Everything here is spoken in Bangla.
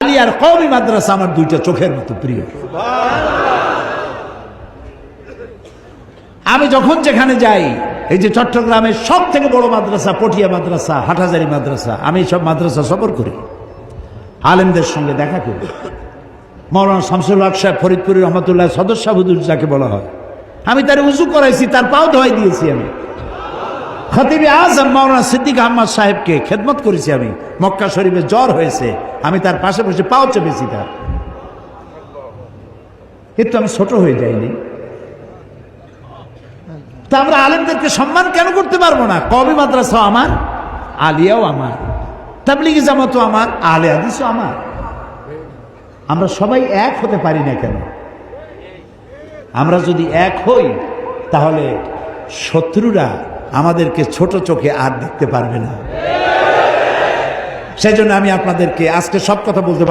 আর কওমি মাদ্রাসা আমার দুইটা চোখের মতো প্রিয়। আমি যখন যেখানে যাই, এই যে চট্টগ্রামের সব থেকে বড় মাদ্রাসা পটিয়া মাদ্রাসা, হাটহাজারী মাদ্রাসা, আমি সব মাদ্রাসা সফর করি, আলেমদের সঙ্গে দেখা করি। মৌলানা শামসুল হক সাহেব ফরিদপুরি রহমতুল্লাহ সদস্য হুজুর যাকে বলা হয়, আমি তার উজু করাইছি, তার পাও ধোয়াই দিয়েছি। আমি খতিবে আজম মৌলানা সিদ্দিক আহমদ সাহেবকে খেদমত করেছি। আমি মক্কা শরীফে জ্বর হয়েছে, আমি তার পাশে বসে পাও চেপেছি তার। কিন্তু আমি ছোট হয়ে যাইনি। তা আমরা আলেমদেরকে সম্মান কেন করতে পারবো না? কওমি মাদ্রাসাও আমার, আলিয়াও আমার, তাবলিগি জামাতও আমার, আহলে হাদিসও আমার। আমরা সবাই এক হতে পারি না কেন? আমরা যদি এক হই তাহলে শত্রুরা আমাদেরকে ছোট চোখে আর দেখতে পারবে না। সেজন্য আমি আপনাদেরকে আজকে সব কথা বলতে